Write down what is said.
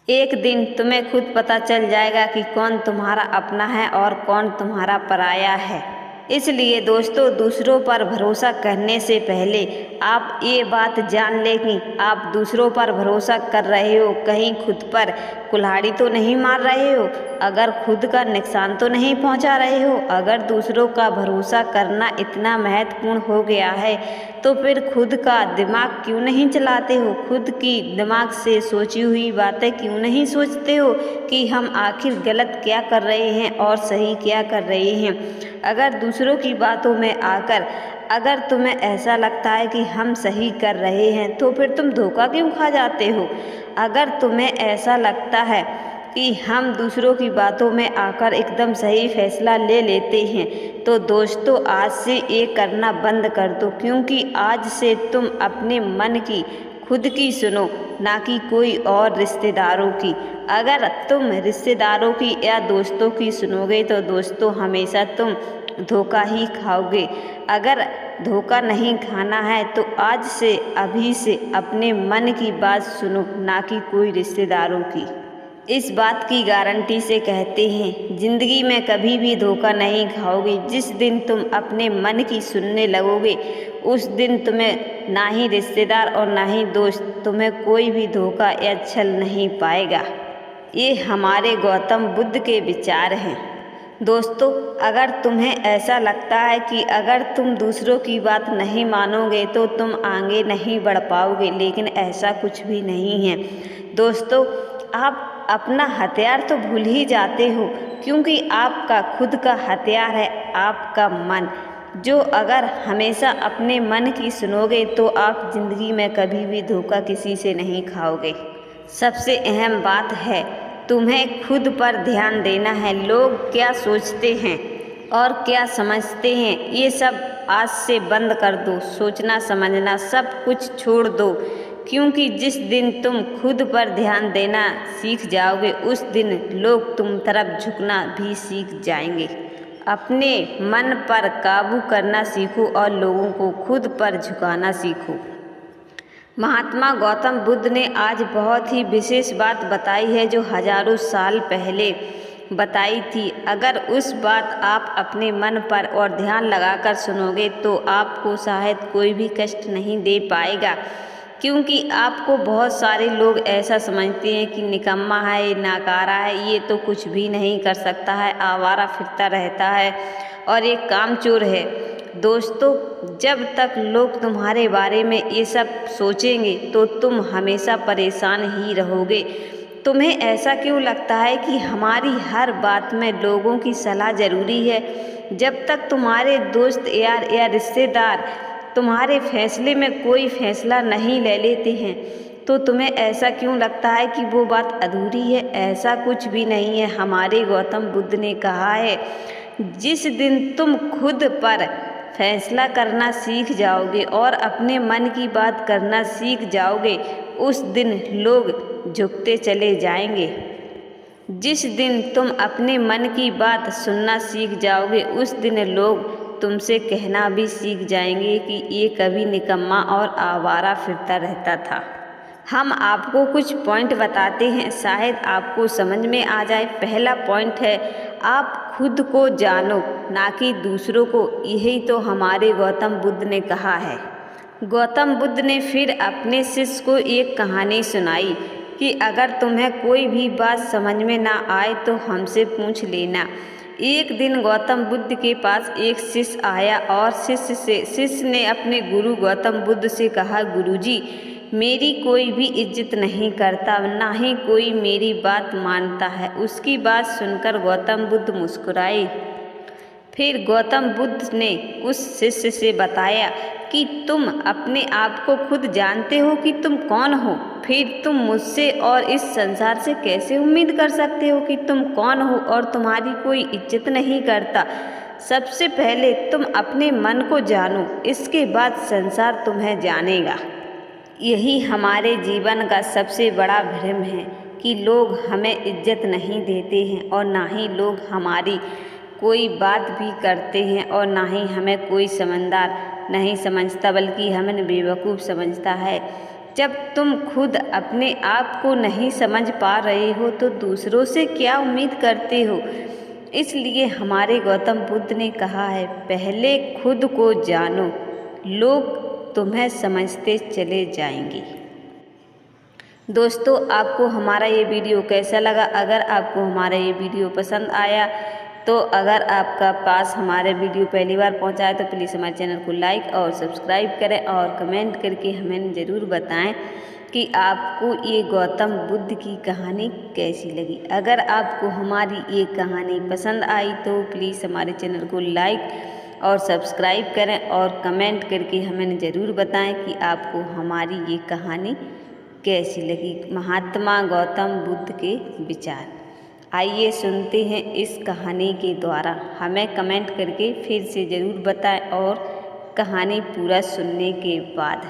एक दिन तुम्हें खुद पता चल जाएगा कि कौन तुम्हारा अपना है और कौन तुम्हारा पराया है। इसलिए दोस्तों, दूसरों पर भरोसा करने से पहले आप ये बात जान लें कि आप दूसरों पर भरोसा कर रहे हो, कहीं खुद पर कुल्हाड़ी तो नहीं मार रहे हो, अगर खुद का नुकसान तो नहीं पहुंचा रहे हो। अगर दूसरों का भरोसा करना इतना महत्वपूर्ण हो गया है तो फिर खुद का दिमाग क्यों नहीं चलाते हो? खुद की दिमाग से सोची हुई बातें क्यों नहीं सोचते हो कि हम आखिर गलत क्या कर रहे हैं और सही क्या कर रहे हैं? अगर दूसरों की बातों में आकर अगर तुम्हें ऐसा लगता है कि हम सही कर रहे हैं तो फिर तुम धोखा क्यों खा जाते हो? अगर तुम्हें ऐसा लगता है कि हम दूसरों की बातों में आकर एकदम सही फैसला ले लेते हैं तो दोस्तों, आज से ये करना बंद कर दो, क्योंकि आज से तुम अपने मन की खुद की सुनो, ना कि कोई और रिश्तेदारों की। अगर तुम रिश्तेदारों की या दोस्तों की सुनोगे तो दोस्तों, हमेशा तुम धोखा ही खाओगे। अगर धोखा नहीं खाना है तो आज से अभी से अपने मन की बात सुनो, ना कि कोई रिश्तेदारों की। इस बात की गारंटी से कहते हैं, ज़िंदगी में कभी भी धोखा नहीं खाओगे। जिस दिन तुम अपने मन की सुनने लगोगे उस दिन तुम्हें ना ही रिश्तेदार और ना ही दोस्त, तुम्हें कोई भी धोखा या छल नहीं पाएगा। ये हमारे गौतम बुद्ध के विचार हैं। दोस्तों, अगर तुम्हें ऐसा लगता है कि अगर तुम दूसरों की बात नहीं मानोगे तो तुम आगे नहीं बढ़ पाओगे, लेकिन ऐसा कुछ भी नहीं है। दोस्तों, आप अपना हथियार तो भूल ही जाते हो, क्योंकि आपका खुद का हथियार है आपका मन। जो अगर हमेशा अपने मन की सुनोगे तो आप ज़िंदगी में कभी भी धोखा किसी से नहीं खाओगे। सबसे अहम बात है, तुम्हें खुद पर ध्यान देना है। लोग क्या सोचते हैं और क्या समझते हैं ये सब आज से बंद कर दो। सोचना समझना सब कुछ छोड़ दो, क्योंकि जिस दिन तुम खुद पर ध्यान देना सीख जाओगे उस दिन लोग तुम तरफ झुकना भी सीख जाएंगे। अपने मन पर काबू करना सीखो और लोगों को खुद पर झुकाना सीखो। महात्मा गौतम बुद्ध ने आज बहुत ही विशेष बात बताई है जो हजारों साल पहले बताई थी। अगर उस बात आप अपने मन पर और ध्यान लगाकर सुनोगे तो आपको शायद कोई भी कष्ट नहीं दे पाएगा, क्योंकि आपको बहुत सारे लोग ऐसा समझते हैं कि निकम्मा है, नाकारा है, ये तो कुछ भी नहीं कर सकता है, आवारा फिरता रहता है और एक कामचोर है। दोस्तों, जब तक लोग तुम्हारे बारे में ये सब सोचेंगे तो तुम हमेशा परेशान ही रहोगे। तुम्हें ऐसा क्यों लगता है कि हमारी हर बात में लोगों की सलाह ज़रूरी है? जब तक तुम्हारे दोस्त यार या रिश्तेदार तुम्हारे फैसले में कोई फैसला नहीं ले लेते हैं तो तुम्हें ऐसा क्यों लगता है कि वो बात अधूरी है? ऐसा कुछ भी नहीं है। हमारे गौतम बुद्ध ने कहा है, जिस दिन तुम खुद पर फैसला करना सीख जाओगे और अपने मन की बात करना सीख जाओगे उस दिन लोग झुकते चले जाएंगे। जिस दिन तुम अपने मन की बात सुनना सीख जाओगे उस दिन लोग तुमसे कहना भी सीख जाएंगे कि ये कभी निकम्मा और आवारा फिरता रहता था। हम आपको कुछ पॉइंट बताते हैं, शायद आपको समझ में आ जाए। पहला पॉइंट है, आप खुद को जानो, ना कि दूसरों को। यही तो हमारे गौतम बुद्ध ने कहा है। गौतम बुद्ध ने फिर अपने शिष्य को एक कहानी सुनाई कि अगर तुम्हें कोई भी बात समझ में ना आए तो हमसे पूछ लेना। एक दिन गौतम बुद्ध के पास एक शिष्य आया और शिष्य ने अपने गुरु गौतम बुद्ध से कहा, गुरुजी, मेरी कोई भी इज्जत नहीं करता, ना ही कोई मेरी बात मानता है। उसकी बात सुनकर गौतम बुद्ध मुस्कुराए। फिर गौतम बुद्ध ने उस शिष्य से बताया कि तुम अपने आप को खुद जानते हो कि तुम कौन हो, फिर तुम मुझसे और इस संसार से कैसे उम्मीद कर सकते हो कि तुम कौन हो और तुम्हारी कोई इज्जत नहीं करता। सबसे पहले तुम अपने मन को जानो, इसके बाद संसार तुम्हें जानेगा। यही हमारे जीवन का सबसे बड़ा भ्रम है कि लोग हमें इज्जत नहीं देते हैं और ना ही लोग हमारी कोई बात भी करते हैं और ना ही हमें कोई समझदार नहीं समझता, बल्कि हमें बेवकूफ़ समझता है। जब तुम खुद अपने आप को नहीं समझ पा रहे हो तो दूसरों से क्या उम्मीद करते हो। इसलिए हमारे गौतम बुद्ध ने कहा है, पहले खुद को जानो, लोग तुम्हें समझते चले जाएंगे। दोस्तों, आपको हमारा ये वीडियो कैसा लगा? अगर आपको हमारा ये वीडियो पसंद आया तो अगर आपका पास हमारे वीडियो पहली बार पहुंचा है तो प्लीज़ हमारे चैनल को लाइक और सब्सक्राइब करें और कमेंट करके हमें ज़रूर बताएं कि आपको ये गौतम बुद्ध की कहानी कैसी लगी। अगर आपको हमारी ये कहानी पसंद आई तो प्लीज़ हमारे चैनल को लाइक और सब्सक्राइब करें और कमेंट करके हमें ज़रूर बताएं कि आपको हमारी ये कहानी कैसी लगी। महात्मा गौतम बुद्ध के विचार। आइए सुनते हैं इस कहानी के द्वारा। हमें कमेंट करके फिर से ज़रूर बताएं और कहानी पूरा सुनने के बाद